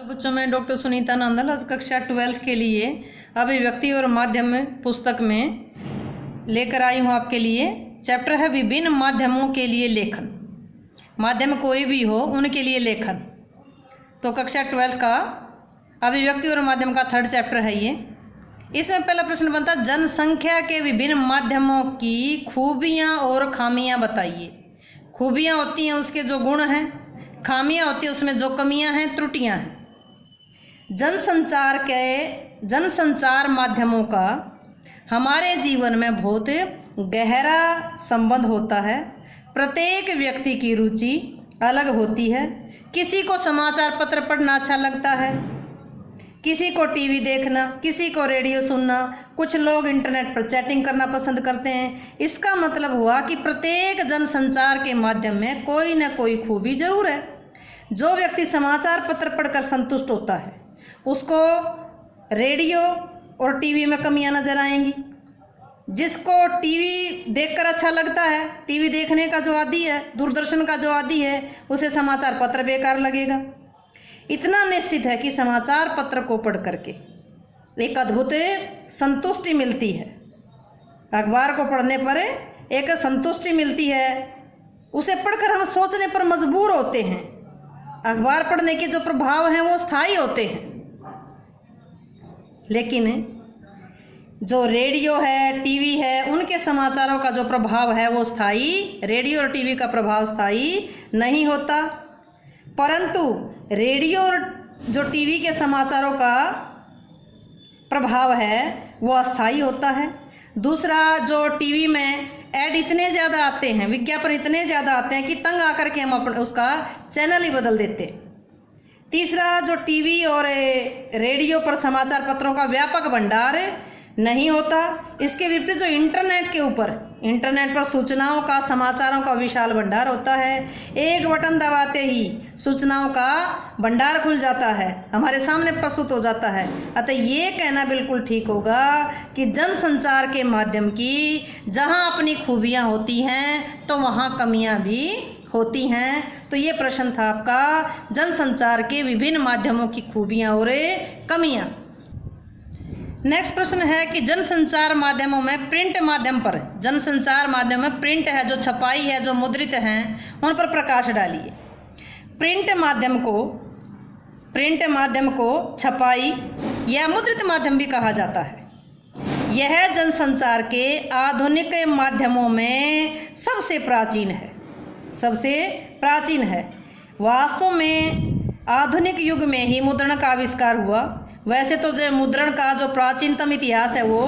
बच्चों, मैं डॉक्टर सुनीता नंदल आज कक्षा 12th के लिए अभिव्यक्ति और माध्यम पुस्तक में लेकर आई हूँ आपके लिए। चैप्टर है विभिन्न माध्यमों के लिए लेखन। माध्यम कोई भी हो उनके लिए लेखन। तो कक्षा 12th का अभिव्यक्ति और माध्यम का 3rd चैप्टर है ये। इसमें पहला प्रश्न बनता है, जनसंख्या के विभिन्न माध्यमों की खूबियाँ और खामियाँ बताइए। खूबियाँ होती हैं उसके जो गुण हैं, खामियाँ होती हैं उसमें जो कमियाँ हैं, त्रुटियाँ हैं। जनसंचार माध्यमों का हमारे जीवन में बहुत गहरा संबंध होता है। प्रत्येक व्यक्ति की रुचि अलग होती है। किसी को समाचार पत्र पढ़ना अच्छा लगता है, किसी को टीवी देखना, किसी को रेडियो सुनना, कुछ लोग इंटरनेट पर चैटिंग करना पसंद करते हैं। इसका मतलब हुआ कि प्रत्येक जनसंचार के माध्यम में कोई न कोई खूबी जरूर है। जो व्यक्ति समाचार पत्र पढ़कर संतुष्ट होता है उसको रेडियो और टीवी में कमियां नजर आएंगी। जिसको टीवी देखकर अच्छा लगता है, टीवी देखने का जो आदी है, दूरदर्शन का जो आदी है, उसे समाचार पत्र बेकार लगेगा। इतना निश्चित है कि समाचार पत्र को पढ़ करके एक अद्भुत संतुष्टि मिलती है। अखबार को पढ़ने पर एक संतुष्टि मिलती है, उसे पढ़कर हम सोचने पर मजबूर होते हैं। अखबार पढ़ने के जो प्रभाव हैं वो स्थायी होते हैं, लेकिन जो रेडियो है, टीवी है, उनके समाचारों का जो प्रभाव है वो स्थायी, रेडियो और टीवी का प्रभाव स्थायी नहीं होता। परंतु रेडियो और जो टीवी के समाचारों का प्रभाव है वो अस्थायी होता है। दूसरा, जो टीवी में ऐड इतने ज़्यादा आते हैं, विज्ञापन इतने ज़्यादा आते हैं कि तंग आकर के हम अपने उसका चैनल ही बदल देते। तीसरा, जो टीवी और रेडियो पर समाचार पत्रों का व्यापक भंडार नहीं होता। इसके विपरीत जो इंटरनेट पर सूचनाओं का, समाचारों का विशाल भंडार होता है। एक बटन दबाते ही सूचनाओं का भंडार खुल जाता है, हमारे सामने प्रस्तुत हो जाता है। अतः ये कहना बिल्कुल ठीक होगा कि जनसंचार के माध्यम की जहाँ अपनी खूबियाँ होती हैं तो वहाँ कमियाँ भी होती हैं। तो ये प्रश्न था आपका, जनसंचार के विभिन्न माध्यमों की खूबियाँ और कमियाँ। नेक्स्ट प्रश्न है कि जनसंचार माध्यमों में प्रिंट माध्यम पर, जनसंचार माध्यम में प्रिंट है, जो छपाई है, जो मुद्रित हैं, उन पर प्रकाश डालिए। प्रिंट माध्यम को छपाई या मुद्रित माध्यम भी कहा जाता है। यह जनसंचार के आधुनिक माध्यमों में सबसे प्राचीन है। वास्तव में आधुनिक युग में ही मुद्रण का आविष्कार हुआ। वैसे तो जो मुद्रण का जो प्राचीनतम इतिहास है वो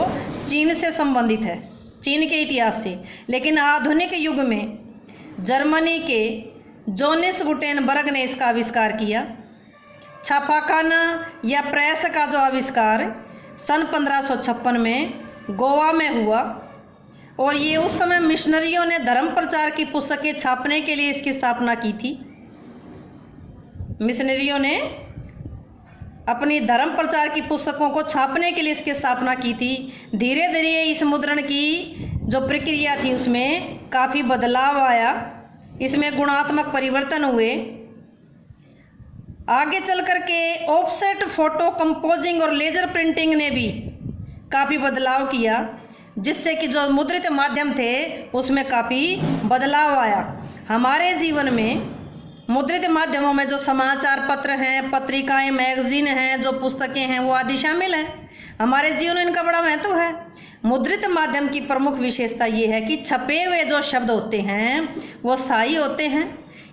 चीन से संबंधित है, चीन के इतिहास से। लेकिन आधुनिक युग में जर्मनी के जोनिस गुटेनबर्ग ने इसका आविष्कार किया। छापाखाना या प्रेस का जो आविष्कार सन 1556 में गोवा में हुआ, और ये उस समय मिशनरियों ने धर्म प्रचार की पुस्तकें छापने के लिए इसकी स्थापना की थी। मिशनरियों ने अपनी धर्म प्रचार की पुस्तकों को छापने के लिए इसकी स्थापना की थी। धीरे धीरे इस मुद्रण की जो प्रक्रिया थी उसमें काफ़ी बदलाव आया, इसमें गुणात्मक परिवर्तन हुए। आगे चल कर के ऑफसेट फोटो कंपोजिंग और लेजर प्रिंटिंग ने भी काफ़ी बदलाव किया, जिससे कि जो मुद्रित माध्यम थे उसमें काफ़ी बदलाव आया। हमारे जीवन में मुद्रित माध्यमों में जो समाचार पत्र हैं, पत्रिकाएं, मैगजीन हैं, जो पुस्तकें हैं, वो आदि शामिल हैं। हमारे जीवन में इनका बड़ा महत्व है। मुद्रित माध्यम की प्रमुख विशेषता ये है कि छपे हुए जो शब्द होते हैं वो स्थायी होते हैं।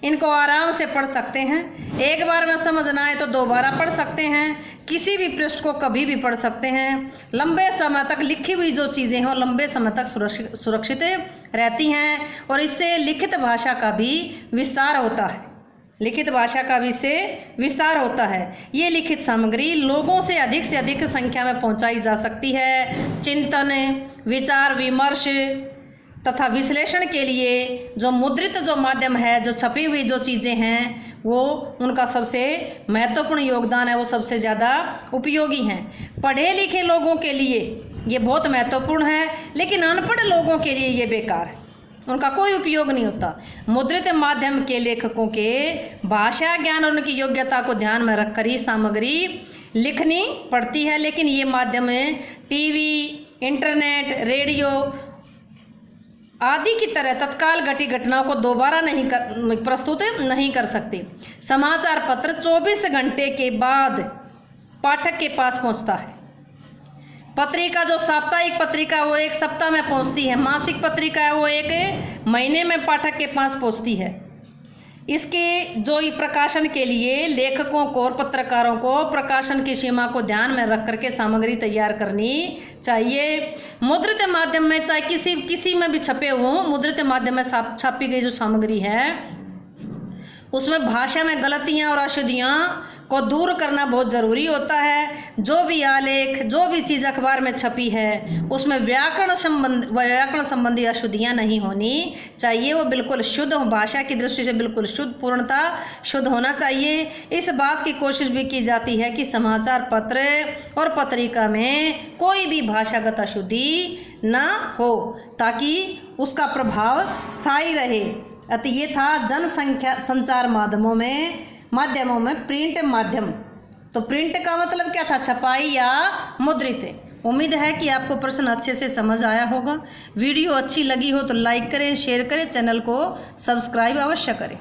इनको आराम से पढ़ सकते हैं। एक बार में समझ ना आए तो दोबारा पढ़ सकते हैं। किसी भी पृष्ठ को कभी भी पढ़ सकते हैं। लंबे समय तक लिखी हुई जो चीज़ें हैं लंबे समय तक सुरक्षित रहती हैं, और इससे लिखित भाषा का भी विस्तार होता है। ये लिखित सामग्री लोगों से अधिक संख्या में पहुंचाई जा सकती है। चिंतन, विचार विमर्श तथा विश्लेषण के लिए जो मुद्रित जो माध्यम है, जो छपी हुई जो चीज़ें हैं, वो उनका सबसे महत्वपूर्ण योगदान है, वो सबसे ज़्यादा उपयोगी हैं। पढ़े लिखे लोगों के लिए ये बहुत महत्वपूर्ण है, लेकिन अनपढ़ लोगों के लिए ये बेकार है। उनका कोई उपयोग नहीं होता। मुद्रित माध्यम के लेखकों के भाषा ज्ञान और उनकी योग्यता को ध्यान में रखकर ही सामग्री लिखनी पड़ती है, लेकिन ये माध्यम टीवी, इंटरनेट, रेडियो आदि की तरह तत्काल घटी घटनाओं को दोबारा प्रस्तुत नहीं कर सकते। समाचार पत्र 24 घंटे के बाद पाठक के पास पहुंचता है। पत्रिका जो साप्ताहिक पत्रिका वो एक सप्ताह में पहुंचती है, मासिक पत्रिका है वो एक महीने में पाठक के पास पहुंचती है। इसके जो प्रकाशन के लिए लेखकों को और पत्रकारों को प्रकाशन की सीमा को ध्यान में रख करके सामग्री तैयार करनी चाहिए। मुद्रित माध्यम में चाहे किसी में भी छपे हों, मुद्रित माध्यम में छापी गई जो सामग्री है उसमें भाषा में गलतियां और अशुद्धियां को दूर करना बहुत ज़रूरी होता है। जो भी आलेख, जो भी चीज़ अखबार में छपी है उसमें व्याकरण संबंधी अशुद्धियां नहीं होनी चाहिए। वो बिल्कुल शुद्ध हो, भाषा की दृष्टि से बिल्कुल शुद्ध, पूर्णतः शुद्ध होना चाहिए। इस बात की कोशिश भी की जाती है कि समाचार पत्र और पत्रिका में कोई भी भाषागत अशुद्धि ना हो, ताकि उसका प्रभाव स्थायी रहे। अतः ये था जनसंख्या संचार माध्यमों में प्रिंट माध्यम। तो प्रिंट का मतलब क्या था, छपाई या मुद्रित। उम्मीद है कि आपको प्रश्न अच्छे से समझ आया होगा। वीडियो अच्छी लगी हो तो लाइक करें, शेयर करें, चैनल को सब्सक्राइब अवश्य करें।